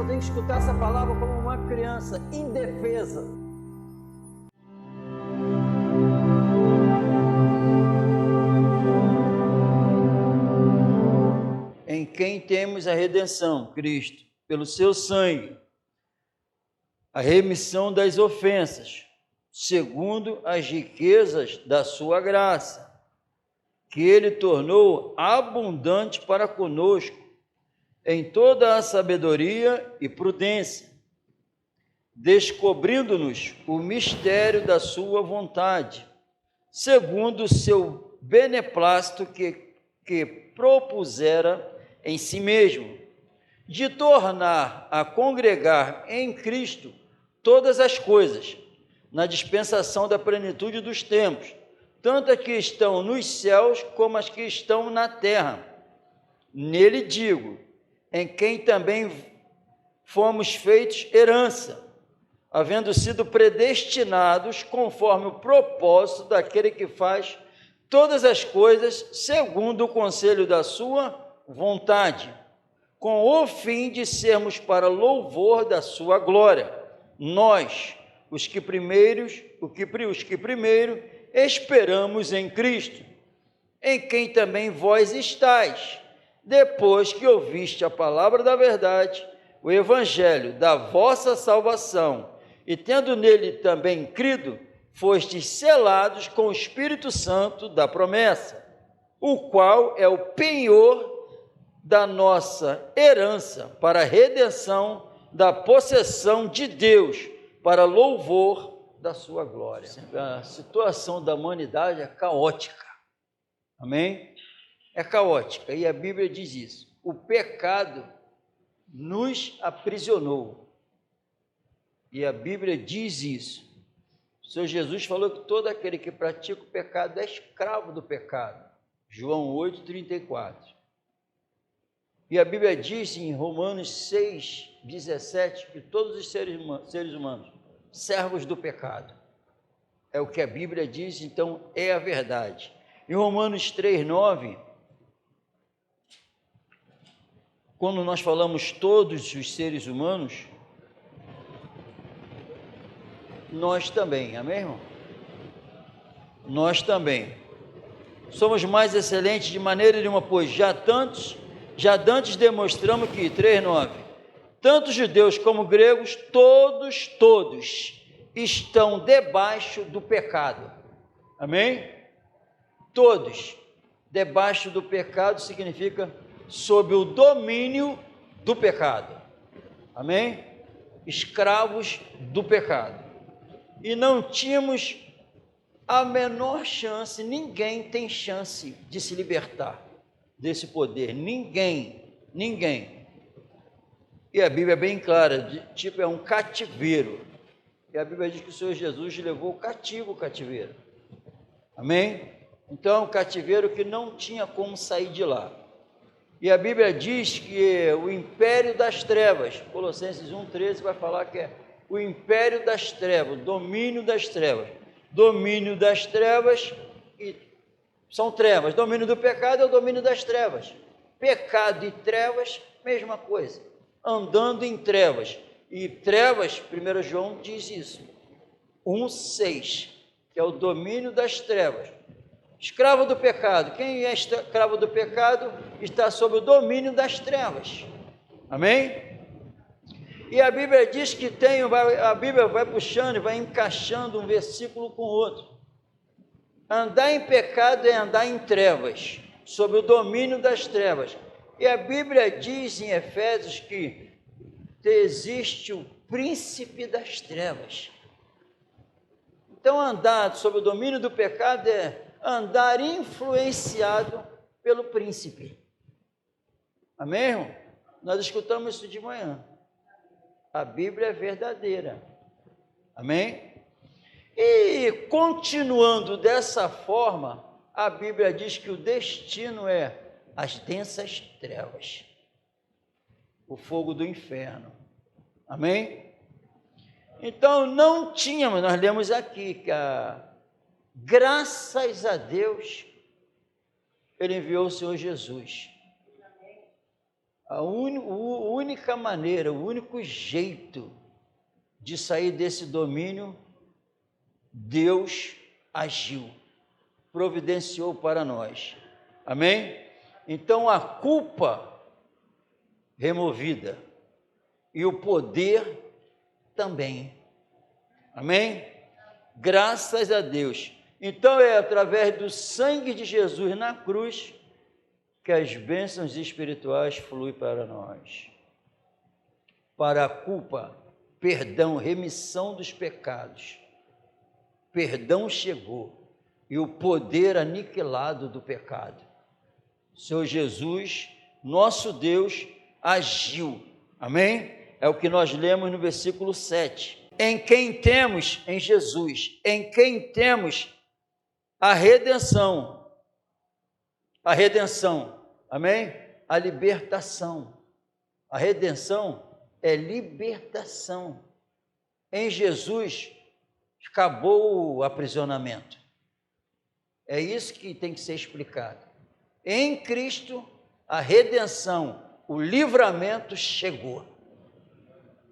eu tenho que escutar essa palavra como uma criança indefesa. Em quem temos a redenção, Cristo, pelo seu sangue, a remissão das ofensas, segundo as riquezas da sua graça, que ele tornou abundante para conosco, em toda a sabedoria e prudência, descobrindo-nos o mistério da sua vontade, segundo o seu beneplácito que propusera em si mesmo, de tornar a congregar em Cristo todas as coisas, na dispensação da plenitude dos tempos, tanto as que estão nos céus como as que estão na terra. Nele digo, em quem também fomos feitos herança, havendo sido predestinados conforme o propósito daquele que faz todas as coisas segundo o conselho da sua vontade, com o fim de sermos para louvor da sua glória, nós, os que primeiro esperamos em Cristo, em quem também vós estáis, depois que ouviste a palavra da verdade, o evangelho da vossa salvação, e tendo nele também crido, fostes selados com o Espírito Santo da promessa, o qual é o penhor da nossa herança para a redenção da possessão de Deus, para louvor da sua glória. A situação da humanidade é caótica, amém? É caótica, e a Bíblia diz isso. O pecado nos aprisionou, e a Bíblia diz isso. O Senhor Jesus falou que todo aquele que pratica o pecado é escravo do pecado. João 8:34. E a Bíblia diz em Romanos 6:17 que todos os seres humanos, servos do pecado. É o que a Bíblia diz, então é a verdade. Em Romanos 3:9, quando nós falamos todos os seres humanos, nós também, amém, irmão? Nós também somos mais excelentes de maneira nenhuma, pois já dantes demonstramos que, 3:9, tanto judeus como gregos, todos estão debaixo do pecado, amém? Todos, debaixo do pecado significa sob o domínio do pecado, amém? Escravos do pecado, e não tínhamos a menor chance, ninguém tem chance de se libertar desse poder, ninguém. E a Bíblia é bem clara, é um cativeiro, e a Bíblia diz que o Senhor Jesus levou cativo o cativeiro, amém? Então é um cativeiro que não tinha como sair de lá, e a Bíblia diz que o império das trevas, Colossenses 1:13 vai falar que é o império das trevas, domínio das trevas, e são trevas, domínio do pecado é o domínio das trevas, pecado e trevas, mesma coisa, andando em trevas, e trevas, 1 João diz isso, 1:6, que é o domínio das trevas, escravo do pecado, quem é escravo do pecado está sob o domínio das trevas, amém? E a Bíblia diz que a Bíblia vai puxando e vai encaixando um versículo com o outro. Andar em pecado é andar em trevas, sob o domínio das trevas. E a Bíblia diz em Efésios que existe o príncipe das trevas. Então, andar sob o domínio do pecado é andar influenciado pelo príncipe. Amém, irmão? Nós escutamos isso de manhã. A Bíblia é verdadeira, amém? E continuando dessa forma, a Bíblia diz que o destino é as densas trevas, o fogo do inferno, amém? Então não tínhamos, nós lemos aqui que graças a Deus, Ele enviou o Senhor Jesus, A única maneira, o único jeito de sair desse domínio, Deus agiu, providenciou para nós. Amém? Então a culpa removida e o poder também. Amém? Graças a Deus. Então é através do sangue de Jesus na cruz que as bênçãos espirituais fluem para nós. Para a culpa, perdão, remissão dos pecados. Perdão chegou e o poder aniquilado do pecado. O Senhor Jesus, nosso Deus, agiu. Amém? É o que nós lemos no versículo 7. Em quem temos, em Jesus, em quem temos a redenção. A redenção, amém? A libertação. A redenção é libertação. Em Jesus, acabou o aprisionamento. É isso que tem que ser explicado. Em Cristo, a redenção, o livramento chegou.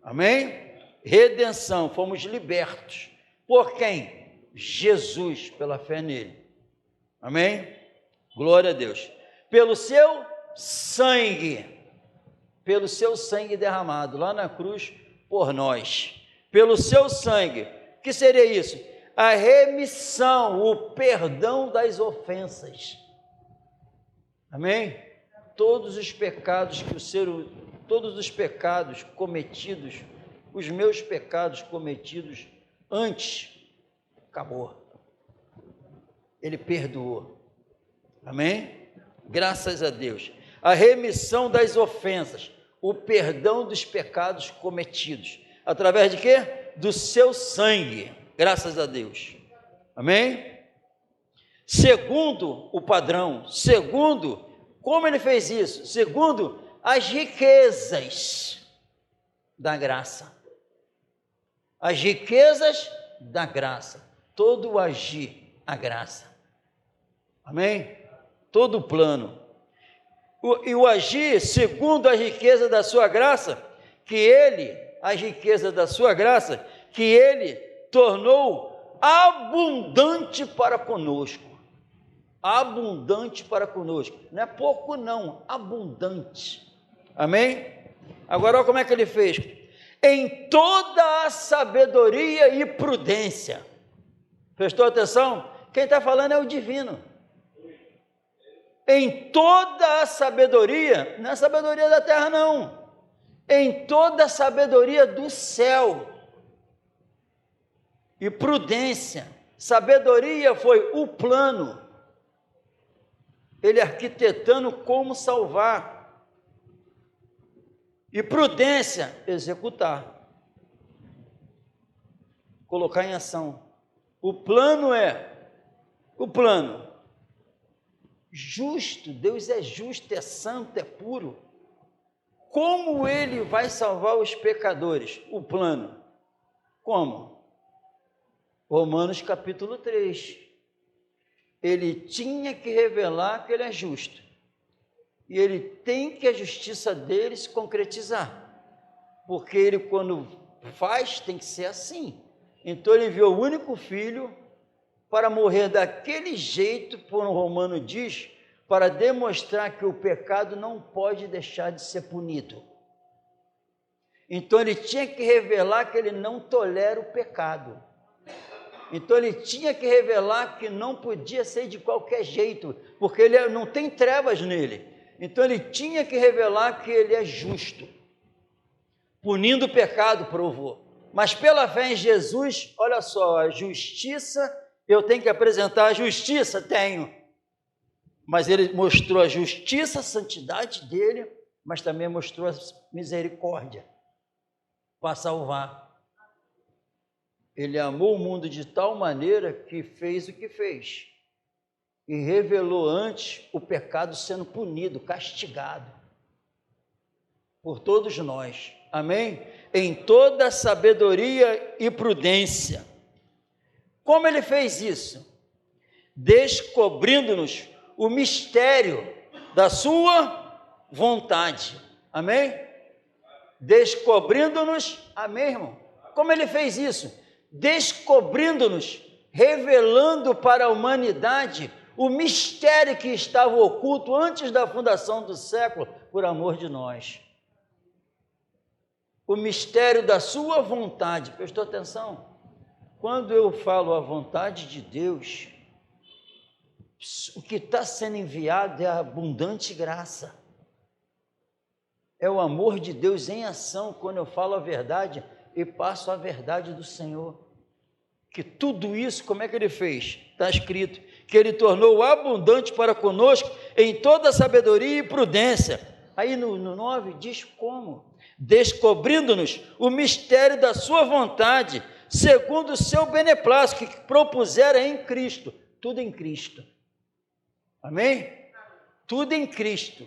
Amém? Redenção, fomos libertos. Por quem? Jesus, pela fé nele. Amém? Glória a Deus. Pelo seu sangue derramado lá na cruz por nós. Pelo seu sangue. O que seria isso? A remissão, o perdão das ofensas. Amém? Todos os pecados todos os pecados cometidos, os meus pecados cometidos antes, acabou. Ele perdoou. Amém? Graças a Deus. A remissão das ofensas, o perdão dos pecados cometidos. Através de quê? Do seu sangue. Graças a Deus. Amém? Segundo o padrão, segundo, como ele fez isso? Segundo as riquezas da graça. As riquezas da graça. Todo o agir, a graça. Amém? Todo o plano. E o agir segundo a riqueza da sua graça, as riquezas da sua graça, que ele tornou abundante para conosco. Abundante para conosco. Não é pouco não, abundante. Amém? Agora olha como é que ele fez. Em toda a sabedoria e prudência. Prestou atenção? Quem está falando é o divino. Em toda a sabedoria, não é a sabedoria da terra não. Em toda a sabedoria do céu. E prudência. Sabedoria foi o plano. Ele arquitetando como salvar. E prudência, executar. Colocar em ação. O plano justo, Deus é justo, é santo, é puro. Como ele vai salvar os pecadores? O plano. Como? Romanos capítulo 3. Ele tinha que revelar que ele é justo. E ele tem que a justiça dele se concretizar. Porque ele, quando faz, tem que ser assim. Então ele enviou o único filho para morrer daquele jeito, por um Romano diz, para demonstrar que o pecado não pode deixar de ser punido. Então ele tinha que revelar que ele não tolera o pecado. Então ele tinha que revelar que não podia ser de qualquer jeito, porque ele não tem trevas nele. Então ele tinha que revelar que ele é justo. Punindo o pecado, provou. Mas pela fé em Jesus, olha só, a justiça, eu tenho que apresentar a justiça? Tenho. Mas ele mostrou a justiça, a santidade dele, mas também mostrou a misericórdia para salvar. Ele amou o mundo de tal maneira que fez o que fez. E revelou antes o pecado sendo punido, castigado por todos nós. Amém? Em toda sabedoria e prudência. Como ele fez isso? Descobrindo-nos o mistério da sua vontade. Amém? Descobrindo-nos, amém, irmão? Como ele fez isso? Descobrindo-nos, revelando para a humanidade o mistério que estava oculto antes da fundação do século, por amor de nós. O mistério da sua vontade. Prestou atenção? Quando eu falo a vontade de Deus, o que está sendo enviado é a abundante graça. É o amor de Deus em ação, quando eu falo a verdade e passo a verdade do Senhor. Que tudo isso, como é que ele fez? Está escrito, que ele tornou abundante para conosco em toda sabedoria e prudência. Aí no 9 diz como? Descobrindo-nos o mistério da sua vontade, segundo o seu beneplácito, que propusera em Cristo. Tudo em Cristo. Amém? Tudo em Cristo.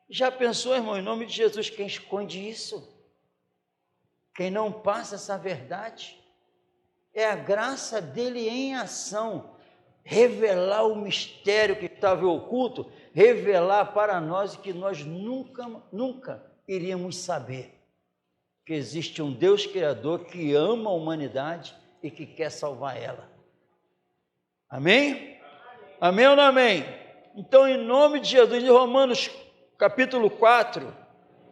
Já pensou, irmão, em nome de Jesus, quem esconde isso? Quem não passa essa verdade? É a graça dele em ação, revelar o mistério que estava oculto, revelar para nós que nós nunca iríamos saber, que existe um Deus Criador que ama a humanidade e que quer salvar ela. Amém? Amém ou não amém? Então, em nome de Jesus, em Romanos capítulo 4,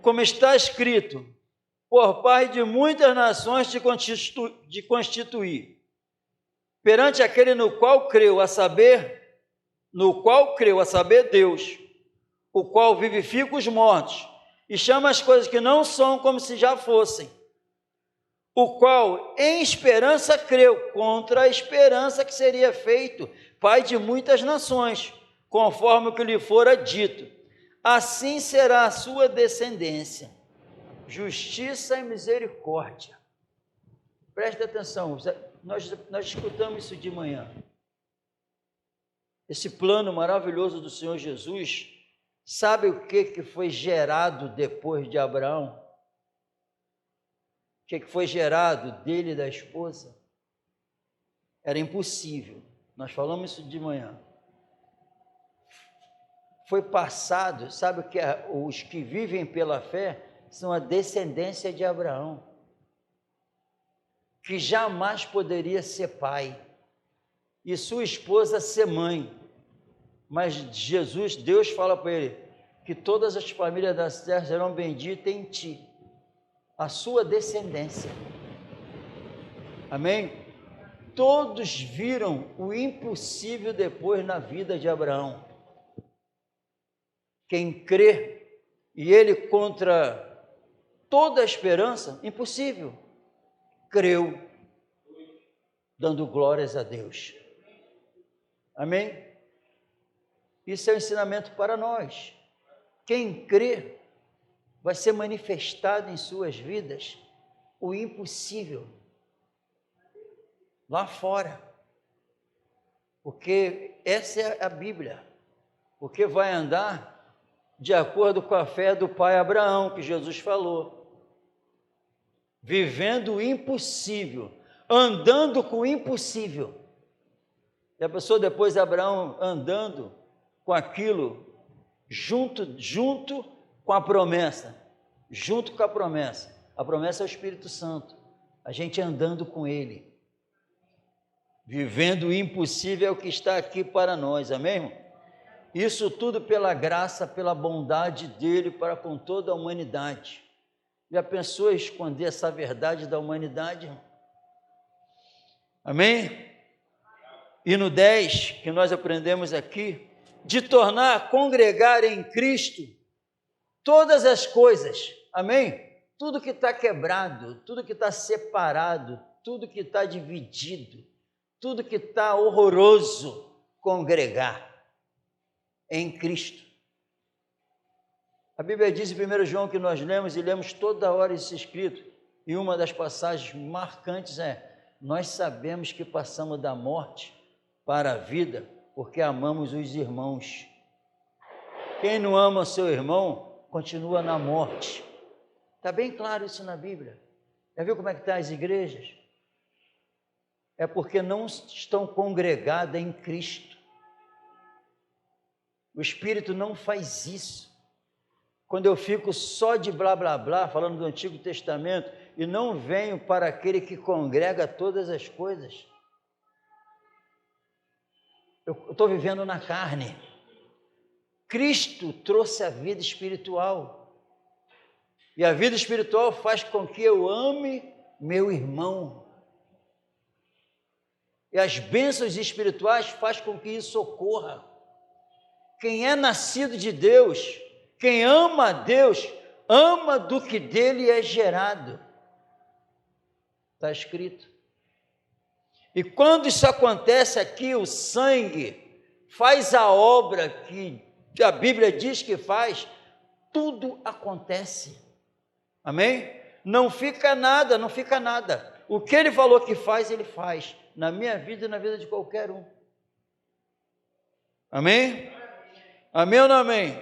como está escrito, por pai de muitas nações de constituir, perante aquele no qual creu, a saber Deus, o qual vivifica os mortos e chama as coisas que não são como se já fossem, o qual em esperança creu, contra a esperança que seria feito pai de muitas nações, conforme o que lhe fora dito, assim será a sua descendência. Justiça e misericórdia. Preste atenção, nós escutamos isso de manhã. Esse plano maravilhoso do Senhor Jesus, sabe o que foi gerado depois de Abraão? O que foi gerado dele e da esposa? Era impossível. Nós falamos isso de manhã. Foi passado, sabe o que os que vivem pela fé são a descendência de Abraão, que jamais poderia ser pai, e sua esposa ser mãe, mas Jesus, Deus fala para ele, que todas as famílias da terra serão benditas em ti, a sua descendência, amém? Todos viram o impossível depois na vida de Abraão. Quem crê, e ele contra toda a esperança, impossível, creu, dando glórias a Deus. Amém? Isso é um ensinamento para nós. Quem crê, vai ser manifestado em suas vidas o impossível, lá fora, porque essa é a Bíblia, porque vai andar de acordo com a fé do pai Abraão, que Jesus falou, vivendo o impossível, andando com o impossível. E a pessoa depois, Abraão andando com aquilo, junto com a promessa, a promessa é o Espírito Santo, a gente andando com ele, vivendo o impossível é o que está aqui para nós, amém, irmão? Isso tudo pela graça, pela bondade dele para com toda a humanidade. Já pensou em esconder essa verdade da humanidade? Amém? E no 10, que nós aprendemos aqui, de tornar a congregar em Cristo todas as coisas, amém? Tudo que está quebrado, tudo que está separado, tudo que está dividido, tudo que está horroroso, congregar em Cristo. A Bíblia diz em 1 João que nós lemos e lemos toda hora isso escrito, e uma das passagens marcantes é: nós sabemos que passamos da morte para a vida, porque amamos os irmãos. Quem não ama seu irmão, continua na morte. Está bem claro isso na Bíblia. Já viu como é que estão as igrejas? É porque não estão congregadas em Cristo. O Espírito não faz isso. quando eu fico só de blá, blá, blá, falando do Antigo Testamento, e não venho para aquele que congrega todas as coisas. Eu estou vivendo na carne. Cristo trouxe a vida espiritual. E a vida espiritual faz com que eu ame meu irmão. E as bênçãos espirituais faz com que isso ocorra. Quem é nascido de Deus, quem ama a Deus, ama do que dele é gerado. Está escrito. E quando isso acontece aqui, o sangue faz a obra que a Bíblia diz que faz, tudo acontece. Amém? Não fica nada, não fica nada. O que ele falou que faz, ele faz. Na minha vida e na vida de qualquer um. Amém? Amém ou não amém?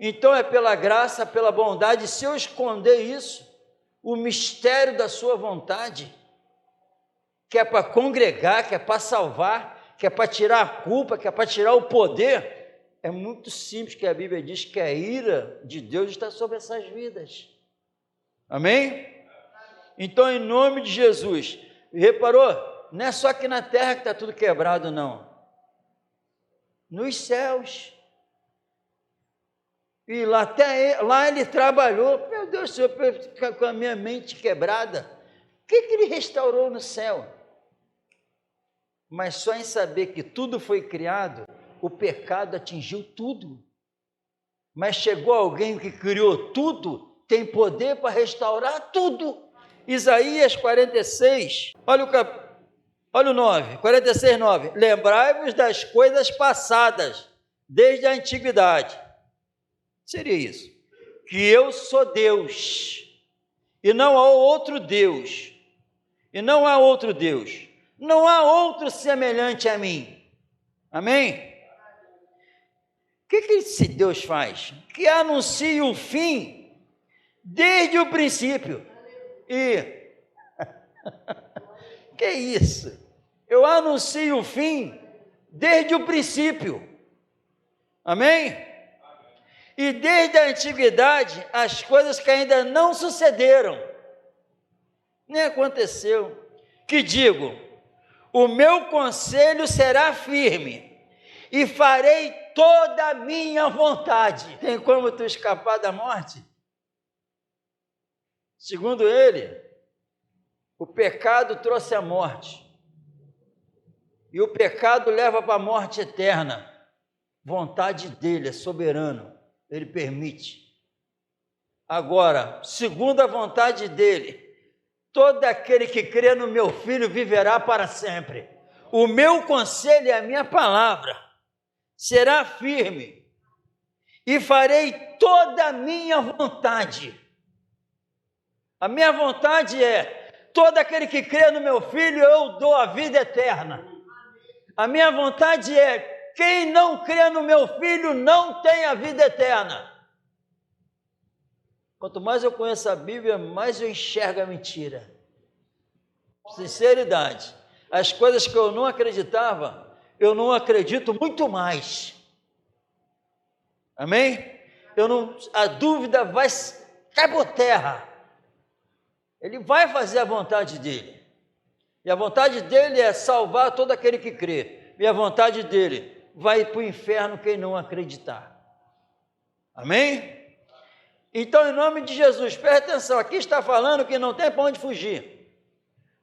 Então é pela graça, pela bondade, se eu esconder isso, o mistério da sua vontade, que é para congregar, que é para salvar, que é para tirar a culpa, que é para tirar o poder, é muito simples, que a Bíblia diz que a ira de Deus está sobre essas vidas. Amém? Então, em nome de Jesus, reparou? Não é só aqui na terra que está tudo quebrado, não. Nos céus. E lá, até lá ele trabalhou, meu Deus do céu, para ficar com a minha mente quebrada. O que ele restaurou no céu? Mas só em saber que tudo foi criado, o pecado atingiu tudo. Mas chegou alguém que criou tudo, tem poder para restaurar tudo. Isaías 46, olha o 9, 46, 9. Lembrai-vos das coisas passadas, desde a antiguidade. Seria isso. Que eu sou Deus, e não há outro Deus. E não há outro Deus. Não há outro semelhante a mim. Amém? O que esse Deus faz? Que anuncia o fim desde o princípio. E que isso? Eu anuncio o fim desde o princípio. Amém? E desde a antiguidade, as coisas que ainda não sucederam, nem aconteceu. Que digo, o meu conselho será firme e farei toda a minha vontade. Tem como tu escapar da morte? Segundo ele, o pecado trouxe a morte. E o pecado leva para a morte eterna. Vontade dele, é soberano. Ele permite. Agora, segundo a vontade dele, todo aquele que crê no meu Filho viverá para sempre. O meu conselho e a minha palavra será firme e farei toda a minha vontade. A minha vontade é, todo aquele que crê no meu Filho, eu dou a vida eterna. A minha vontade é, quem não crê no meu Filho não tem a vida eterna. Quanto mais eu conheço a Bíblia, mais eu enxergo a mentira. Sinceridade. As coisas que eu não acreditava, eu não acredito muito mais. Amém? A dúvida vai cair por terra. Ele vai fazer a vontade dele. E a vontade dele é salvar todo aquele que crê. E a vontade dele vai para o inferno quem não acreditar. Amém? Então, em nome de Jesus, presta atenção, aqui está falando que não tem para onde fugir.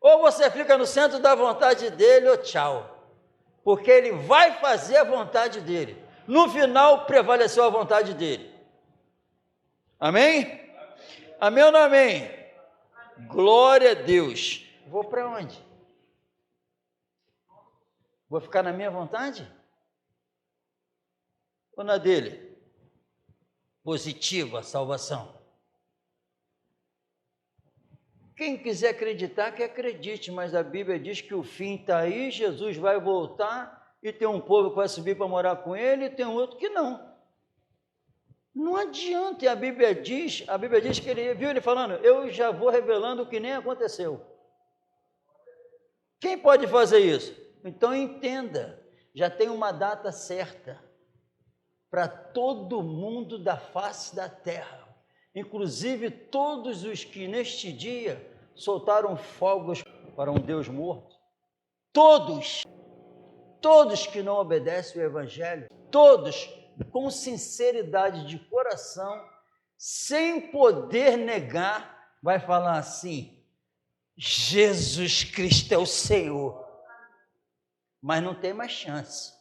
Ou você fica no centro da vontade dele, ou tchau. Porque ele vai fazer a vontade dele. No final, prevaleceu a vontade dele. Amém? Amém ou não amém? Glória a Deus. Vou para onde? Vou ficar na minha vontade? Ou na dele? Positiva a salvação. Quem quiser acreditar, que acredite, mas a Bíblia diz que o fim está aí, Jesus vai voltar, e tem um povo que vai subir para morar com ele, e tem um outro que não. Não adianta, a Bíblia diz que ele, viu ele falando, eu já vou revelando o que nem aconteceu. Quem pode fazer isso? Então entenda, já tem uma data certa. para todo mundo da face da terra, inclusive todos os que neste dia soltaram fogos para um Deus morto. Todos que não obedecem o Evangelho, todos com sinceridade de coração, sem poder negar, vai falar assim: Jesus Cristo é o Senhor. Mas não tem mais chance.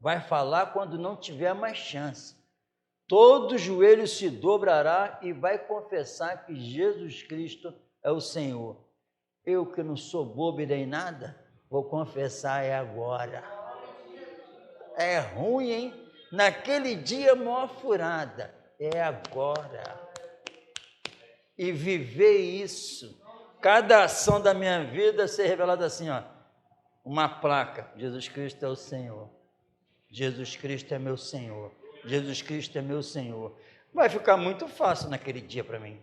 Vai falar quando não tiver mais chance. Todo joelho se dobrará e vai confessar que Jesus Cristo é o Senhor. Eu que não sou bobo e nem nada, vou confessar agora. É ruim, hein? Naquele dia, maior furada. É agora. E viver isso. Cada ação da minha vida ser revelada assim, ó. Uma placa. Jesus Cristo é o Senhor. Jesus Cristo é meu Senhor. Jesus Cristo é meu Senhor. Vai ficar muito fácil naquele dia para mim.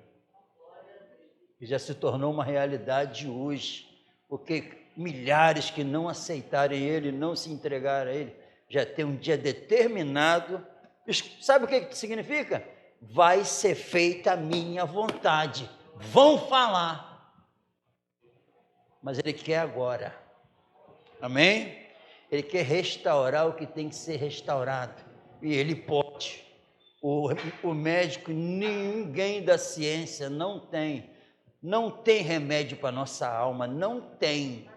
E já se tornou uma realidade hoje. Porque milhares que não aceitarem Ele, não se entregaram a Ele, já tem um dia determinado. Sabe o que significa? Vai ser feita a minha vontade. Vão falar. Mas Ele quer agora. Amém? Ele quer restaurar o que tem que ser restaurado. E Ele pode. O médico, ninguém da ciência não tem remédio para a nossa alma. Não tem.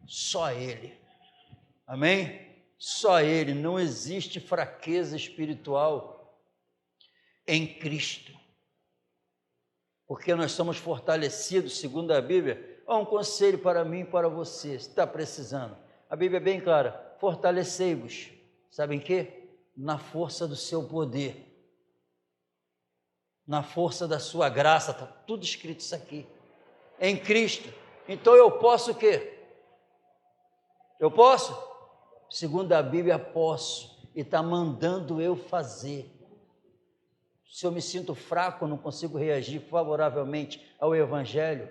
Só Ele. Amém? Só Ele. Não existe fraqueza espiritual em Cristo. Porque nós somos fortalecidos, segundo a Bíblia. Há um conselho para mim e para você, se está precisando. A Bíblia é bem clara: fortalecei-vos. Sabem quê? Na força do seu poder. Na força da sua graça. Está tudo escrito isso aqui. Em Cristo. Então eu posso o quê? Eu posso? Segundo a Bíblia, posso. E está mandando eu fazer. Se eu me sinto fraco, não consigo reagir favoravelmente ao Evangelho,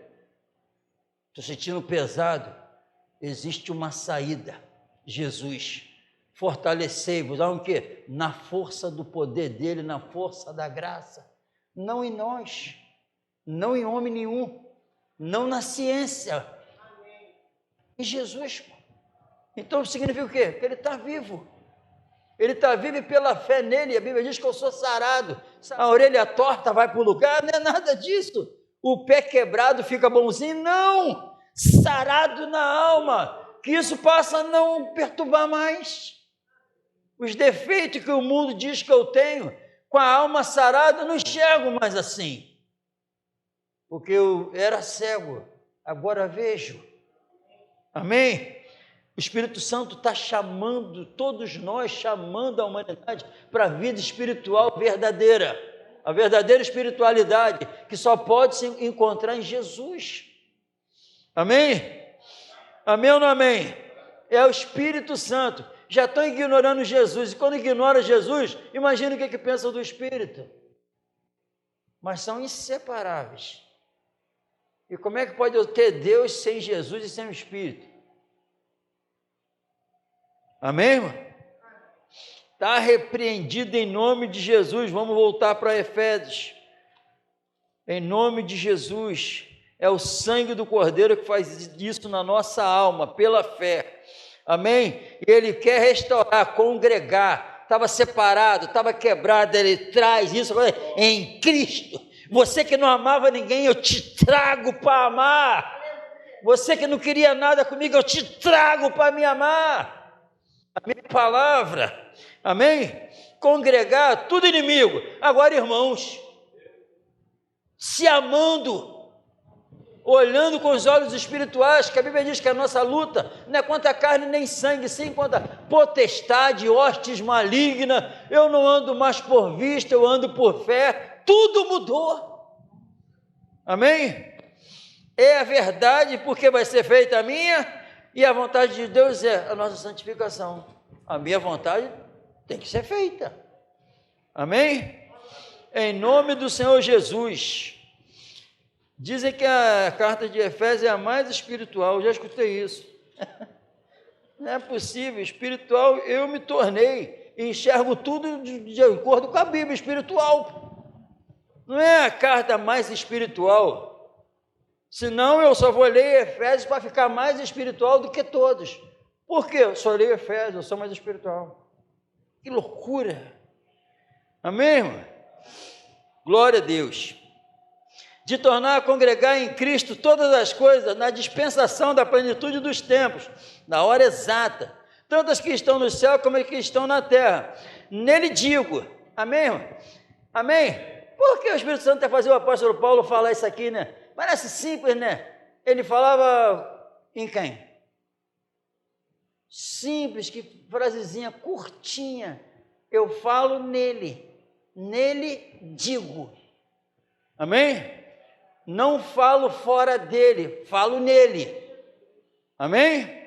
estou sentindo pesado, existe uma saída. Jesus, fortalecei-vos, há um quê? Na força do poder dele, na força da graça, não em nós, não em homem nenhum, não na ciência, em Jesus. Então significa o quê? Que ele está vivo. Ele está vivo e pela fé nele, a Bíblia diz que eu sou sarado. A orelha torta vai para o lugar, não é nada disso. O pé quebrado fica bonzinho, não. Sarado na alma, que isso passa a não perturbar mais. Os defeitos que o mundo diz que eu tenho, com a alma sarada, eu não enxergo mais assim. Porque eu era cego, agora vejo. Amém? O Espírito Santo está chamando, todos nós, chamando a humanidade para a vida espiritual verdadeira. A verdadeira espiritualidade, que só pode se encontrar em Jesus. Amém? Amém ou não amém? É o Espírito Santo. Já estão ignorando Jesus. E quando ignora Jesus, imagina o que pensam do Espírito. Mas são inseparáveis. E como é que pode eu ter Deus sem Jesus e sem o Espírito? Amém, irmão? Está repreendido em nome de Jesus. Vamos voltar para Efésios. Em nome de Jesus. É o sangue do Cordeiro que faz isso na nossa alma, pela fé. Amém? E Ele quer restaurar, congregar. Estava separado, estava quebrado. Ele traz isso em Cristo. Você que não amava ninguém, eu te trago para amar. Você que não queria nada comigo, eu te trago para me amar. A minha palavra, amém? Congregar, tudo inimigo. Agora, irmãos, se amando, olhando com os olhos espirituais, que a Bíblia diz que a nossa luta não é contra carne nem sangue, sim contra potestade, hostes maligna. Eu não ando mais por vista, eu ando por fé. Tudo mudou. Amém? É a verdade, porque vai ser feita a minha. E a vontade de Deus é a nossa santificação. A minha vontade tem que ser feita. Amém? Em nome do Senhor Jesus. Dizem que a carta de Efésios é a mais espiritual. Eu já escutei isso. Não é possível, espiritual eu me tornei, e enxergo tudo de acordo com a Bíblia espiritual. Não é a carta mais espiritual, senão eu só vou ler Efésios para ficar mais espiritual do que todos. Por quê? Eu só leio Efésios, eu sou mais espiritual. Que loucura! Amém, irmão? Glória a Deus. De tornar a congregar em Cristo todas as coisas na dispensação da plenitude dos tempos, na hora exata, tanto as que estão no céu como as que estão na terra. Nele digo, amém, irmão? Amém? Por que o Espírito Santo quer fazer o apóstolo Paulo falar isso aqui, né? Parece simples, né? Ele falava em quem? Simples, que frasezinha curtinha. Eu falo nele, nele digo. Amém? Não falo fora dele, falo nele. Amém?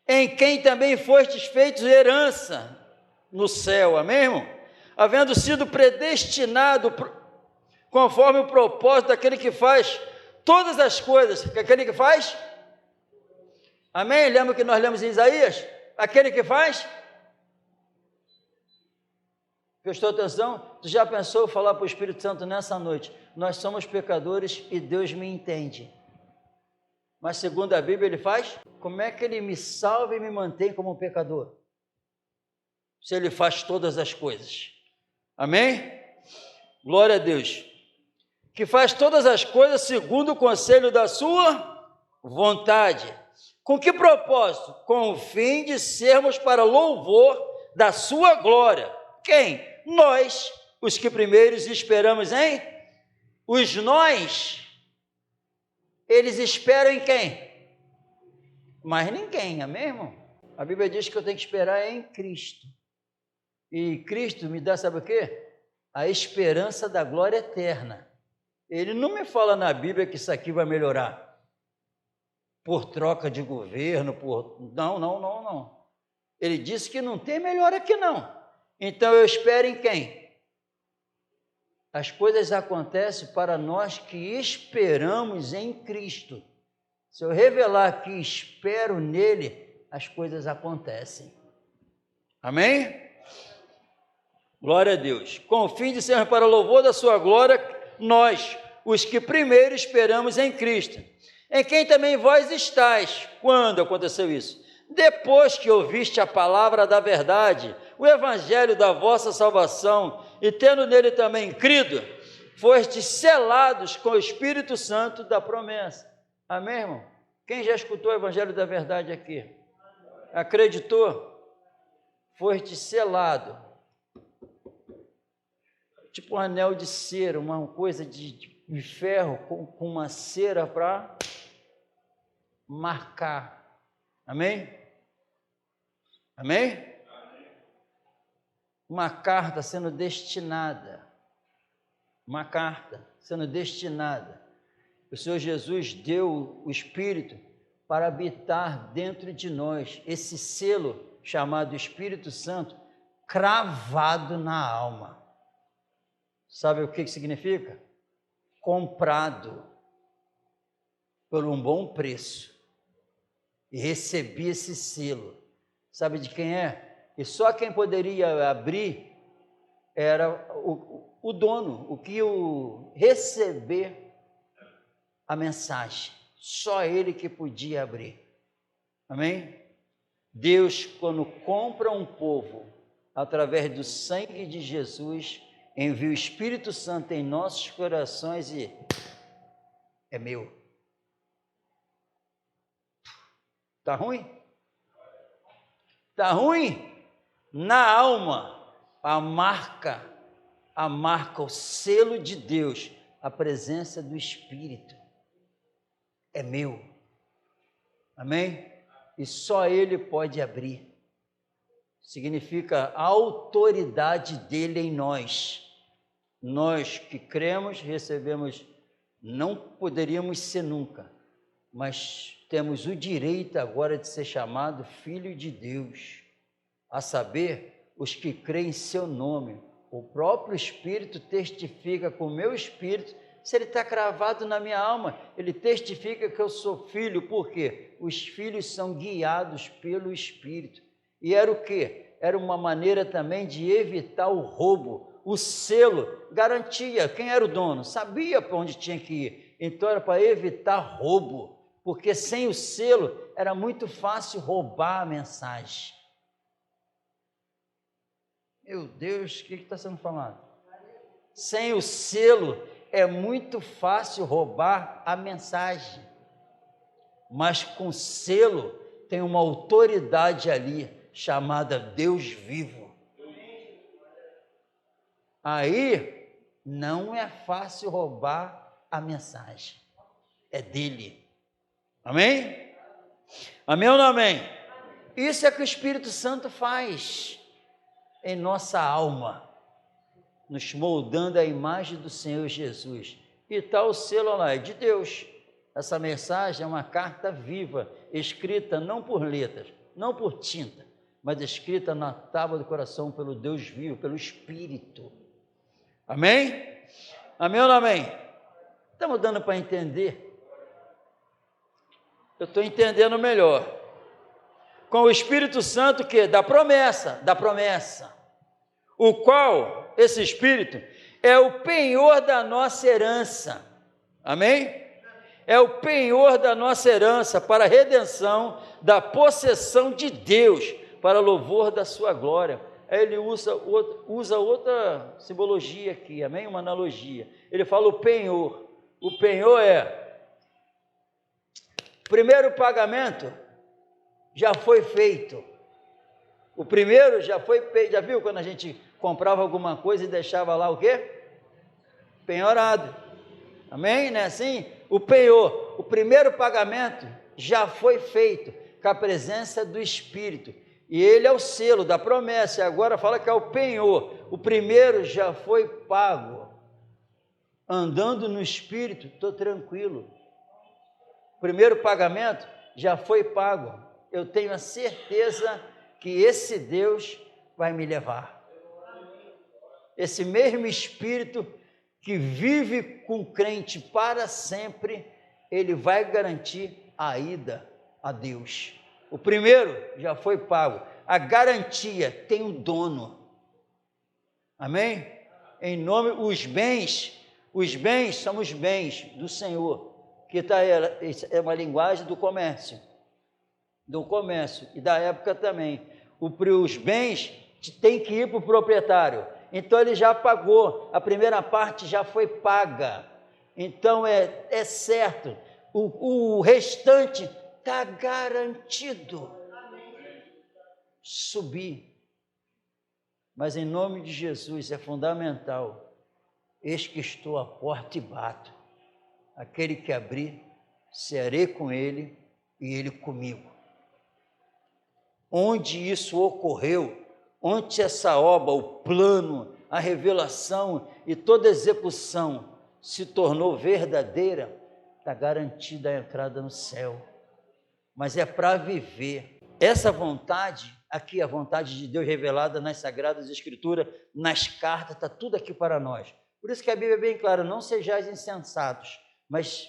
Em quem também fostes feitos herança no céu, amém, irmão? Havendo sido predestinado conforme o propósito daquele que faz todas as coisas. Aquele que faz? Amém? Lembra que nós lemos em Isaías? Aquele que faz? Prestou atenção? Tu já pensou falar para o Espírito Santo nessa noite? Nós somos pecadores e Deus me entende. Mas segundo a Bíblia ele faz? Como é que ele me salva e me mantém como um pecador? Se ele faz todas as coisas. Amém? Glória a Deus. Que faz todas as coisas segundo o conselho da sua vontade. Com que propósito? Com o fim de sermos para louvor da sua glória. Quem? Nós, os que primeiros esperamos em? Os nós, eles esperam em quem? Mas ninguém, amém, irmão? A Bíblia diz que eu tenho que esperar em Cristo. E Cristo me dá, sabe o quê? A esperança da glória eterna. Ele não me fala na Bíblia que isso aqui vai melhorar. Por troca de governo, Não. Ele disse que não tem melhora aqui não. Então eu espero em quem? As coisas acontecem para nós que esperamos em Cristo. Se eu revelar que espero nele, as coisas acontecem. Amém? Glória a Deus. Com o fim de sermos para o louvor da sua glória, nós, os que primeiro esperamos em Cristo, em quem também vós estáis. Quando aconteceu isso? Depois que ouviste a palavra da verdade, o evangelho da vossa salvação, e tendo nele também crido, fostes selados com o Espírito Santo da promessa. Amém, irmão? Quem já escutou o evangelho da verdade aqui? Acreditou? Foste selado. Tipo um anel de cera, uma coisa de ferro com uma cera para marcar. Amém? Amém? Uma carta sendo destinada. Uma carta sendo destinada. O Senhor Jesus deu o Espírito para habitar dentro de nós. Esse selo chamado Espírito Santo, cravado na alma. Sabe o que significa? Comprado por um bom preço. E recebi esse selo. Sabe de quem é? E só quem poderia abrir era o dono, o que o receber a mensagem. Só ele que podia abrir. Amém? Deus, quando compra um povo, através do sangue de Jesus, envia o Espírito Santo em nossos corações e é meu. Tá ruim? Tá ruim? Na alma, a marca, o selo de Deus, a presença do Espírito. É meu. Amém? E só Ele pode abrir. Significa a autoridade dele em nós. Nós que cremos, recebemos, não poderíamos ser nunca, mas temos o direito agora de ser chamado filho de Deus, a saber, os que creem em seu nome. O próprio Espírito testifica com o meu espírito Se ele está cravado na minha alma, ele testifica que eu sou filho. Por quê? Os filhos são guiados pelo Espírito. E era o quê? Era uma maneira também de evitar o roubo. O selo garantia quem era o dono, sabia para onde tinha que ir. Então era para evitar roubo, porque sem o selo era muito fácil roubar a mensagem. Meu Deus, o que está sendo falado? Sem o selo é muito fácil roubar a mensagem, mas com selo tem uma autoridade ali chamada Deus vivo. Aí não é fácil roubar a mensagem, é dele. Amém? Amém ou não amém? Isso é que o Espírito Santo faz em nossa alma, nos moldando a imagem do Senhor Jesus. E está o selo lá, é de Deus. Essa mensagem é uma carta viva, escrita não por letras, não por tinta, mas escrita na tábua do coração pelo Deus vivo, pelo Espírito. Amém? Amém ou não amém? Estamos dando para entender? Eu estou entendendo melhor. Com o Espírito Santo que da promessa, o qual, esse Espírito, é o penhor da nossa herança. Amém? É o penhor da nossa herança para a redenção da possessão de Deus, para louvor da sua glória. Aí ele usa outra simbologia aqui, amém? Uma analogia. Ele fala o penhor. O penhor é, primeiro pagamento já foi feito. O primeiro já foi feito. Já viu quando a gente comprava alguma coisa e deixava lá o quê? Penhorado. Amém? Não é assim? O penhor, o primeiro pagamento já foi feito com a presença do Espírito. E ele é o selo da promessa. E agora fala que é o penhor. O primeiro já foi pago. Andando no Espírito, estou tranquilo. O primeiro pagamento já foi pago. Eu tenho a certeza que esse Deus vai me levar. Esse mesmo Espírito que vive com o crente para sempre, ele vai garantir a ida a Deus. O primeiro já foi pago. A garantia tem um dono. Amém? Em nome, os bens são os bens do Senhor, que é uma linguagem do comércio e da época também. Os bens têm que ir para o proprietário. Então ele já pagou, a primeira parte já foi paga. Então é certo, o restante está garantido. Subir. Mas em nome de Jesus é fundamental. Eis que estou à porta e bato. Aquele que abrir, serei com ele e ele comigo. Onde isso ocorreu, onde essa obra, o plano, a revelação e toda a execução se tornou verdadeira, está garantida a entrada no céu. Mas é para viver. Essa vontade, aqui a vontade de Deus revelada nas Sagradas Escrituras, nas cartas, está tudo aqui para nós. Por isso que a Bíblia é bem clara, não sejais insensatos, mas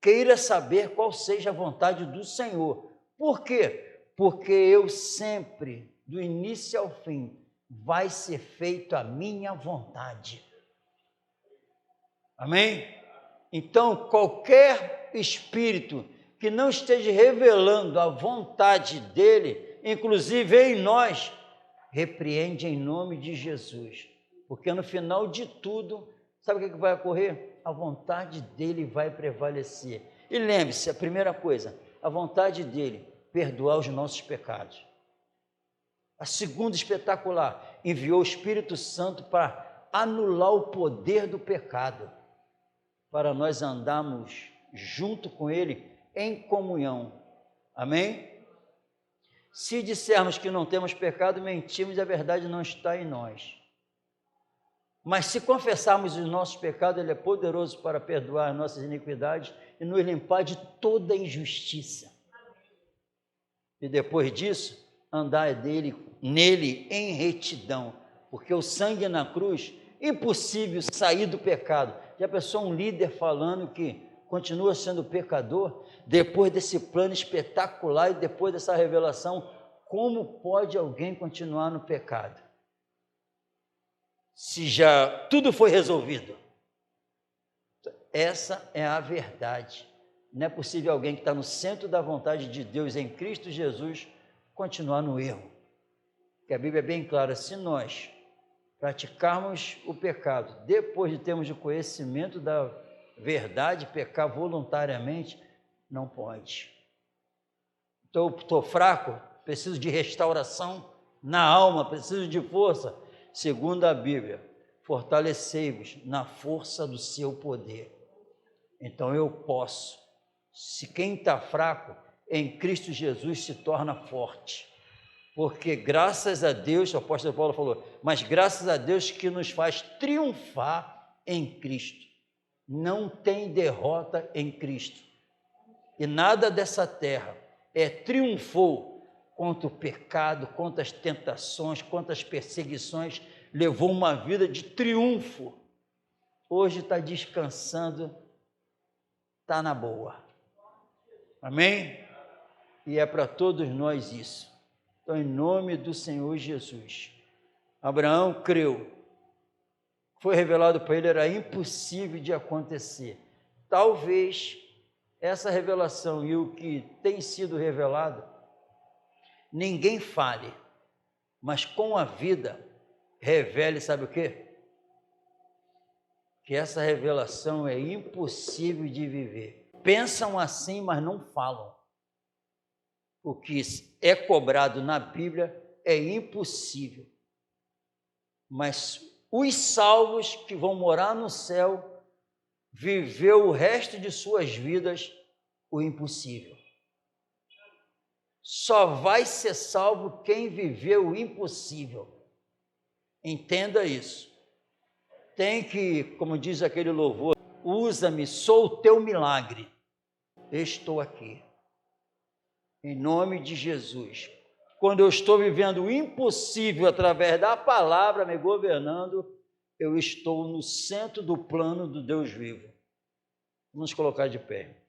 queira saber qual seja a vontade do Senhor. Por quê? Porque eu sempre, do início ao fim, vai ser feito a minha vontade. Amém? Então, qualquer espírito que não esteja revelando a vontade dele, inclusive em nós, repreende em nome de Jesus. Porque no final de tudo, sabe o que vai ocorrer? A vontade dele vai prevalecer. E lembre-se, a primeira coisa, a vontade dele, perdoar os nossos pecados. A segunda, espetacular, enviou o Espírito Santo para anular o poder do pecado, para nós andarmos junto com ele em comunhão. Amém? Se dissermos que não temos pecado, mentimos e a verdade não está em nós. Mas se confessarmos os nossos pecados, ele é poderoso para perdoar as nossas iniquidades e nos limpar de toda injustiça. E depois disso, andar nele em retidão, porque o sangue na cruz, impossível sair do pecado, Já pensou um líder falando que continua sendo pecador? Depois desse plano espetacular e depois dessa revelação, como pode alguém continuar no pecado? Se já tudo foi resolvido. Essa é a verdade. Não é possível alguém que está no centro da vontade de Deus em Cristo Jesus continuar no erro. Porque a Bíblia é bem clara, se nós praticarmos o pecado, depois de termos o conhecimento da verdade, pecar voluntariamente, não pode. Então, estou fraco, preciso de restauração na alma, preciso de força. Segundo a Bíblia, fortalecei-vos na força do seu poder. Então eu posso. Se quem está fraco, em Cristo Jesus se torna forte. Porque graças a Deus, o apóstolo Paulo falou, mas graças a Deus que nos faz triunfar em Cristo. Não tem derrota em Cristo. E nada dessa terra triunfou contra o pecado, contra as tentações, contra as perseguições, levou uma vida de triunfo. Hoje está descansando, está na boa. Amém? E é para todos nós isso. Então, em nome do Senhor Jesus, Abraão creu. Foi revelado para ele, era impossível de acontecer. Talvez essa revelação e o que tem sido revelado, ninguém fale, mas com a vida revele, sabe o quê? Que essa revelação é impossível de viver. Pensam assim, mas não falam. O que é cobrado na Bíblia é impossível. Mas os salvos que vão morar no céu, viveu o resto de suas vidas o impossível. Só vai ser salvo quem viveu o impossível. Entenda isso. Tem que, como diz aquele louvor, usa-me, sou o teu milagre. Estou aqui. Em nome de Jesus. Quando eu estou vivendo o impossível através da palavra me governando, eu estou no centro do plano do Deus vivo. Vamos colocar de pé.